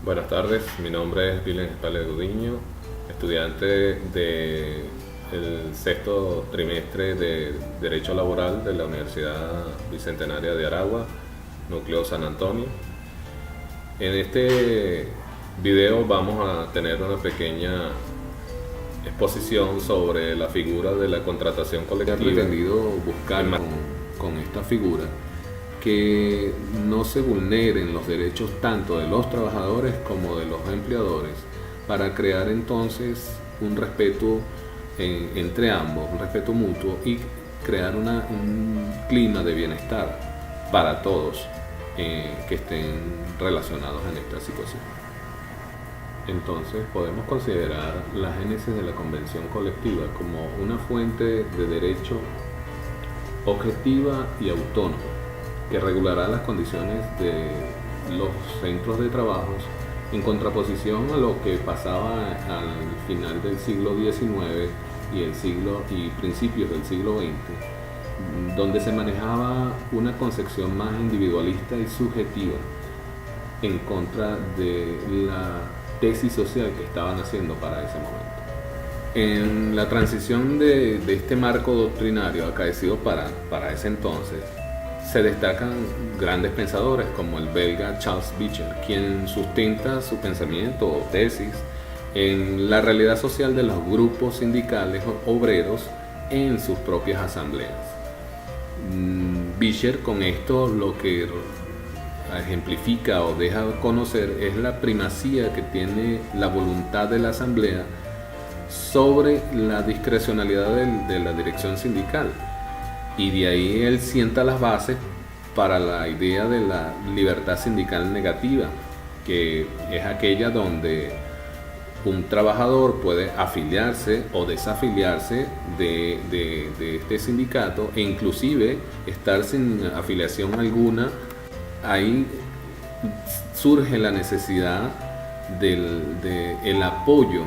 Buenas tardes, mi nombre es Dylan Espale Gudiño, estudiante del sexto trimestre de Derecho Laboral de la Universidad Bicentenaria de Aragua, Núcleo San Antonio. En este video vamos a tener una pequeña exposición sobre la figura de la contratación colectiva. He pretendido buscar con esta figura que no se vulneren los derechos tanto de los trabajadores como de los empleadores, para crear entonces un respeto entre ambos, un respeto mutuo, y crear un clima de bienestar para todos que estén relacionados en esta situación. Entonces podemos considerar la génesis de la convención colectiva como una fuente de derecho objetiva y autónoma, que regulará las condiciones de los centros de trabajo en contraposición a lo que pasaba al final del siglo XIX y principios del siglo XX, donde se manejaba una concepción más individualista y subjetiva en contra de la tesis social que estaban haciendo para ese momento. En la transición de este marco doctrinario acaecido para ese entonces, se destacan grandes pensadores como el belga Charles Beecher, quien sustenta su pensamiento o tesis en la realidad social de los grupos sindicales obreros en sus propias asambleas. Beecher con esto lo que ejemplifica o deja conocer es la primacía que tiene la voluntad de la asamblea sobre la discrecionalidad de la dirección sindical. Y de ahí él sienta las bases para la idea de la libertad sindical negativa, que es aquella donde un trabajador puede afiliarse o desafiliarse de este sindicato, e inclusive estar sin afiliación alguna. Ahí surge la necesidad del apoyo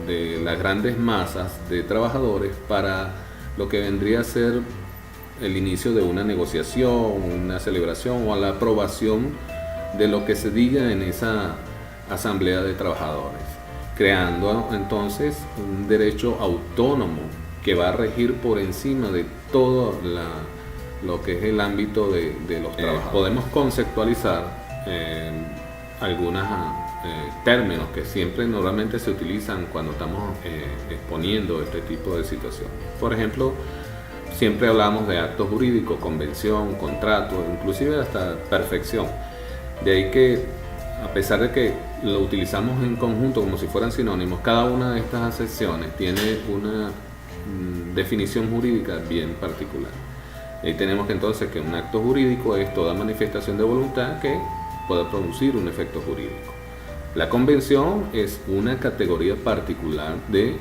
de las grandes masas de trabajadores para lo que vendría a ser el inicio de una negociación, una celebración o la aprobación de lo que se diga en esa asamblea de trabajadores, creando entonces un derecho autónomo que va a regir por encima de todo lo que es el ámbito de los trabajadores. Podemos conceptualizar algunos términos que siempre normalmente se utilizan cuando estamos exponiendo este tipo de situaciones. Por ejemplo, siempre hablamos de actos jurídicos, convención, contrato, inclusive hasta perfección. De ahí que, a pesar de que lo utilizamos en conjunto como si fueran sinónimos, cada una de estas acepciones tiene una definición jurídica bien particular. Ahí tenemos que entonces que un acto jurídico es toda manifestación de voluntad que pueda producir un efecto jurídico. La convención es una categoría particular de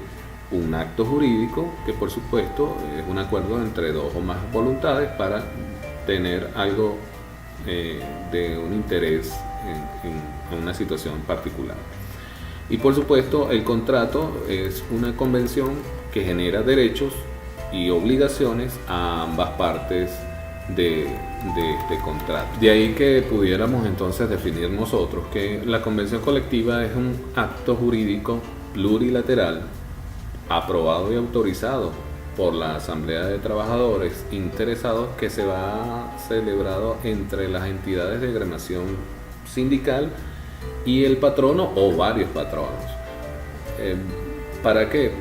un acto jurídico que, por supuesto, es un acuerdo entre dos o más voluntades para tener algo de un interés en una situación particular. Y por supuesto, el contrato es una convención que genera derechos y obligaciones a ambas partes de este contrato. De ahí que pudiéramos entonces definir nosotros que la convención colectiva es un acto jurídico plurilateral aprobado y autorizado por la Asamblea de Trabajadores interesados, que se va celebrado entre las entidades de agremiación sindical y el patrono o varios patronos. ¿Para qué?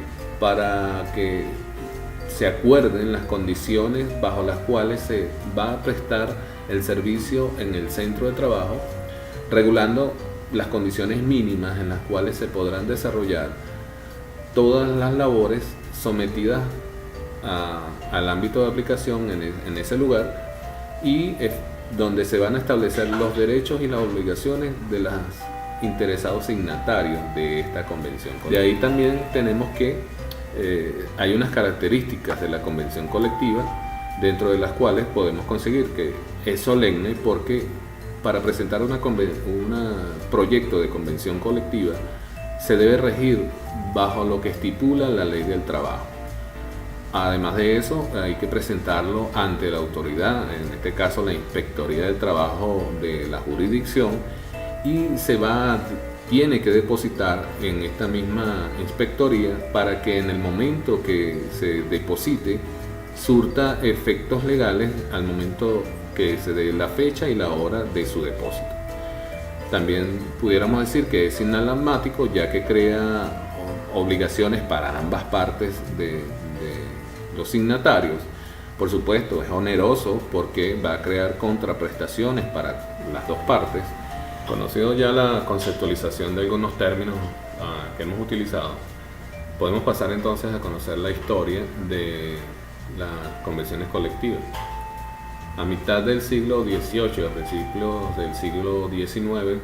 Para que se acuerden las condiciones bajo las cuales se va a prestar el servicio en el centro de trabajo, regulando las condiciones mínimas en las cuales se podrán desarrollar todas las labores sometidas al ámbito de aplicación en ese lugar, y donde se van a establecer los derechos y las obligaciones de los interesados signatarios de esta convención. De ahí también tenemos que hay unas características de la convención colectiva, dentro de las cuales podemos conseguir que es solemne, porque para presentar un proyecto de convención colectiva se debe regir bajo lo que estipula la ley del trabajo. Además de eso, hay que presentarlo ante la autoridad, en este caso la Inspectoría del Trabajo de la jurisdicción, y tiene que depositar en esta misma inspectoría para que en el momento que se deposite surta efectos legales al momento que se dé la fecha y la hora de su depósito. También pudiéramos decir que es inalámatico, ya que crea obligaciones para ambas partes de los signatarios. Por supuesto, es oneroso porque va a crear contraprestaciones para las dos partes. Conocido ya la conceptualización de algunos términos que hemos utilizado, podemos pasar entonces a conocer la historia de las convenciones colectivas. A mitad del siglo XVIII, a principios del siglo XIX,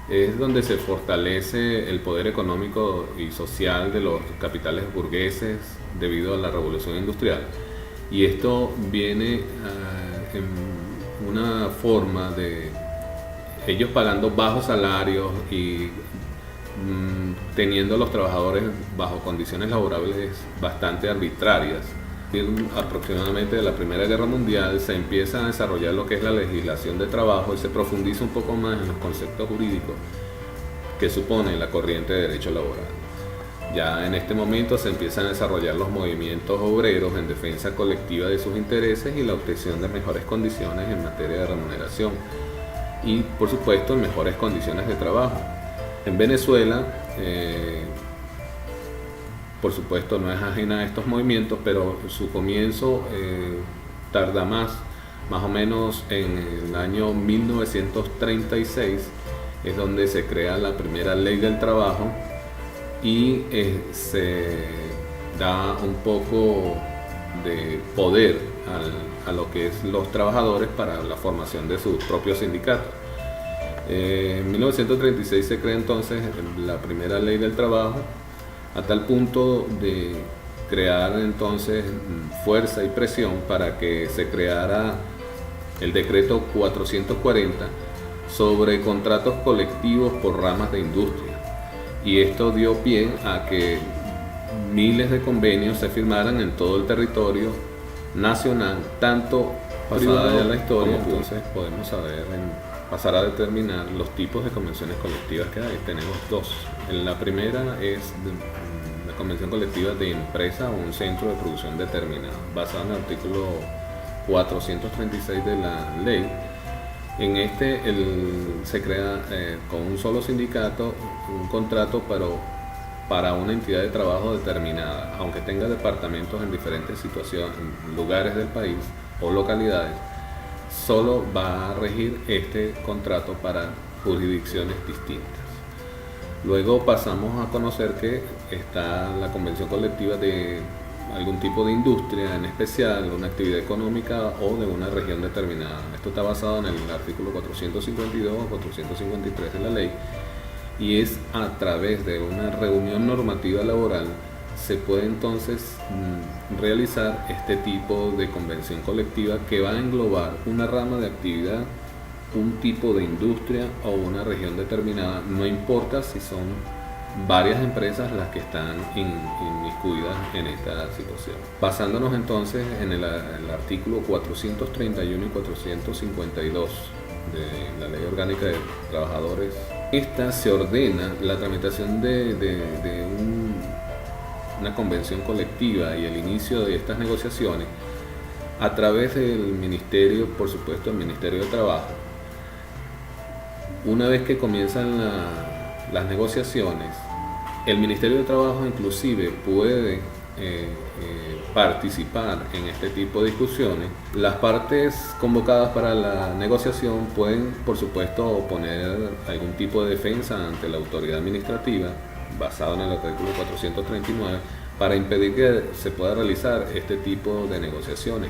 es donde se fortalece el poder económico y social de los capitales burgueses debido a la revolución industrial. Y esto viene en una forma de ellos pagando bajos salarios y teniendo a los trabajadores bajo condiciones laborables bastante arbitrarias. Aproximadamente de la Primera Guerra Mundial se empieza a desarrollar lo que es la legislación de trabajo y se profundiza un poco más en los conceptos jurídicos que supone la corriente de derecho laboral. Ya en este momento se empiezan a desarrollar los movimientos obreros en defensa colectiva de sus intereses y la obtención de mejores condiciones en materia de remuneración y, por supuesto, en mejores condiciones de trabajo. En Venezuela, por supuesto, no es ajena a estos movimientos, pero su comienzo tarda más o menos en el año 1936, es donde se crea la primera ley del trabajo y se da un poco de poder a lo que es los trabajadores para la formación de sus propios sindicatos. En 1936 se crea entonces la primera ley del trabajo, a tal punto de crear entonces fuerza y presión para que se creara el decreto 440 sobre contratos colectivos por ramas de industria, y esto dio pie a que miles de convenios se firmaran en todo el territorio nacional, tanto pasada ya la historia. Entonces podemos pasar a determinar los tipos de convenciones colectivas que hay. Tenemos dos. La primera es la convención colectiva de empresa o un centro de producción determinado, basada en el artículo 436 de la ley. En este se crea con un solo sindicato un contrato para una entidad de trabajo determinada, aunque tenga departamentos en diferentes situaciones, lugares del país o localidades. Solo va a regir este contrato para jurisdicciones distintas. Luego pasamos a conocer que está la convención colectiva de algún tipo de industria en especial, una actividad económica o de una región determinada. Esto está basado en el artículo 452 o 453 de la ley, y es a través de una reunión normativa laboral se puede entonces realizar este tipo de convención colectiva que va a englobar una rama de actividad, un tipo de industria o una región determinada, no importa si son varias empresas las que están inmiscuidas en esta situación. Basándonos entonces en el artículo 431 y 452 de la Ley Orgánica de Trabajadores, esta se ordena la tramitación de una convención colectiva y el inicio de estas negociaciones a través del Ministerio, por supuesto el Ministerio de Trabajo. Una vez que comienzan las negociaciones, el Ministerio de Trabajo inclusive puede participar en este tipo de discusiones. Las partes convocadas para la negociación pueden, por supuesto, oponer algún tipo de defensa ante la autoridad administrativa, basado en el artículo 439, para impedir que se pueda realizar este tipo de negociaciones.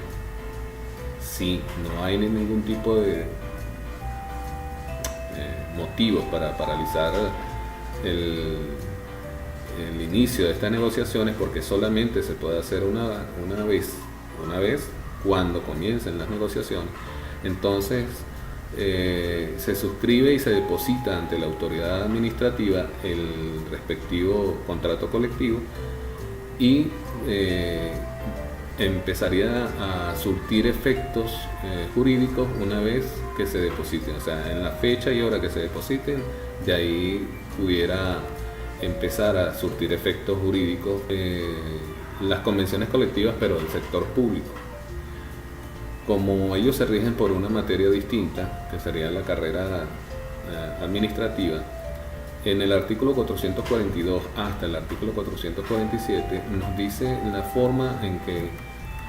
Si no hay ningún tipo de motivos para paralizar el inicio de estas negociaciones, porque solamente se puede hacer una vez cuando comiencen las negociaciones, entonces se suscribe y se deposita ante la autoridad administrativa el respectivo contrato colectivo y empezaría a surtir efectos jurídicos una vez que se depositen, o sea, en la fecha y hora que se depositen, de ahí pudiera empezar a surtir efectos jurídicos las convenciones colectivas, pero del sector público. Como ellos se rigen por una materia distinta, que sería la carrera administrativa, en el artículo 442 hasta el artículo 447 nos dice la forma en que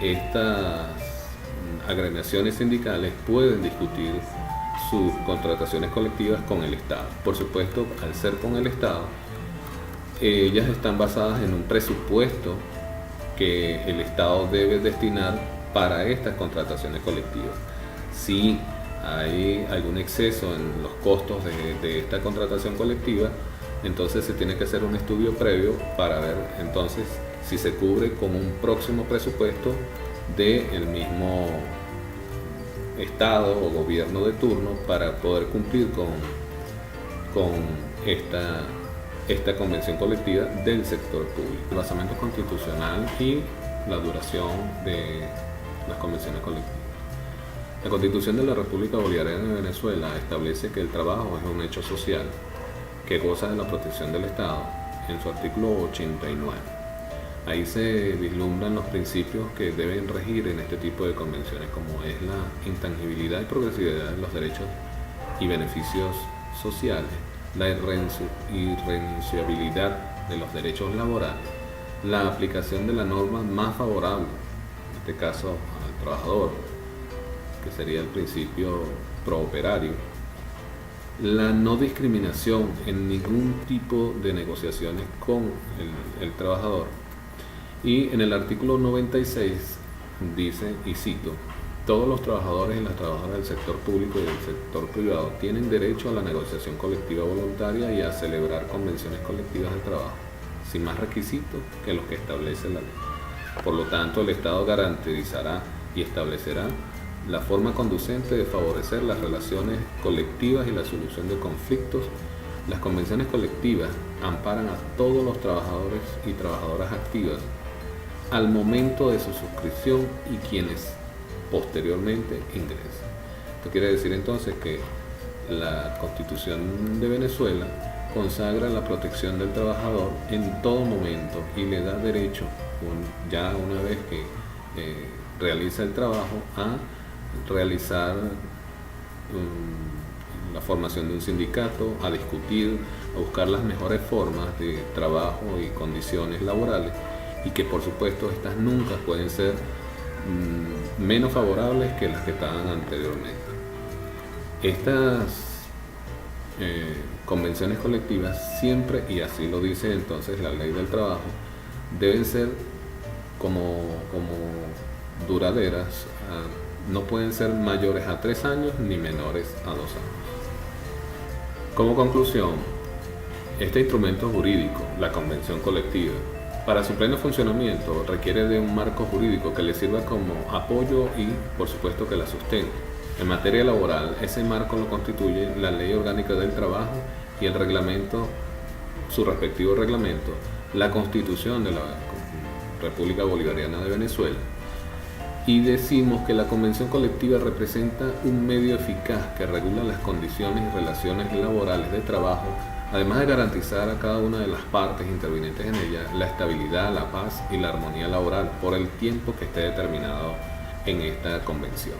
estas agremiaciones sindicales pueden discutir sus contrataciones colectivas con el Estado. Por supuesto, al ser con el Estado, ellas están basadas en un presupuesto que el Estado debe destinar para estas contrataciones colectivas. Si hay algún exceso en los costos de esta contratación colectiva, entonces se tiene que hacer un estudio previo para ver entonces si se cubre con un próximo presupuesto del mismo Estado o gobierno de turno para poder cumplir con esta convención colectiva del sector público. El basamento constitucional y la duración de las convenciones colectivas. La Constitución de la República Bolivariana de Venezuela establece que el trabajo es un hecho social que goza de la protección del Estado en su artículo 89. Ahí se vislumbran los principios que deben regir en este tipo de convenciones, como es la intangibilidad y progresividad de los derechos y beneficios sociales, la irrenunciabilidad de los derechos laborales, la aplicación de la norma más favorable, en este caso al trabajador, que sería el principio prooperario, la no discriminación en ningún tipo de negociaciones con el trabajador. Y en el artículo 96 dice, y cito, todos los trabajadores y las trabajadoras del sector público y del sector privado tienen derecho a la negociación colectiva voluntaria y a celebrar convenciones colectivas de trabajo, sin más requisitos que los que establece la ley. Por lo tanto, el Estado garantizará y establecerá la forma conducente de favorecer las relaciones colectivas y la solución de conflictos. Las convenciones colectivas amparan a todos los trabajadores y trabajadoras activas al momento de su suscripción y quienes posteriormente ingresen. Esto quiere decir entonces que la Constitución de Venezuela consagra la protección del trabajador en todo momento y le da derecho, ya una vez que realiza el trabajo, a realizar la formación de un sindicato, a discutir, a buscar las mejores formas de trabajo y condiciones laborales, y que por supuesto estas nunca pueden ser menos favorables que las que estaban anteriormente. Estas convenciones colectivas siempre, y así lo dice entonces la ley del trabajo, deben ser como duraderas, no pueden ser mayores a 3 años ni menores a 2 años. Como conclusión, este instrumento jurídico, la convención colectiva, para su pleno funcionamiento requiere de un marco jurídico que le sirva como apoyo y, por supuesto, que la sustente. En materia laboral, ese marco lo constituye la Ley Orgánica del Trabajo y el reglamento, su respectivo reglamento, la Constitución de la República Bolivariana de Venezuela. Y decimos que la convención colectiva representa un medio eficaz que regula las condiciones y relaciones laborales de trabajo, además de garantizar a cada una de las partes intervinientes en ella la estabilidad, la paz y la armonía laboral por el tiempo que esté determinado en esta convención.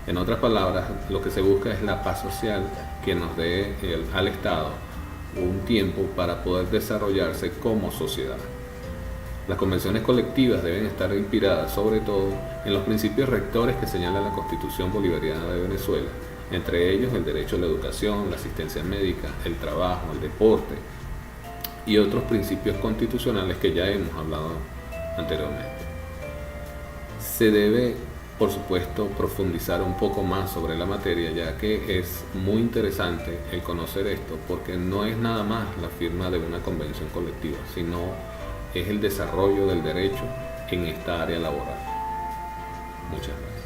En otras palabras, lo que se busca es la paz social que nos dé al Estado un tiempo para poder desarrollarse como sociedad. Las convenciones colectivas deben estar inspiradas sobre todo en los principios rectores que señala la Constitución Bolivariana de Venezuela, entre ellos el derecho a la educación, la asistencia médica, el trabajo, el deporte y otros principios constitucionales que ya hemos hablado anteriormente. Se debe, por supuesto, profundizar un poco más sobre la materia, ya que es muy interesante el conocer esto, porque no es nada más la firma de una convención colectiva, sino es el desarrollo del derecho en esta área laboral. Muchas gracias.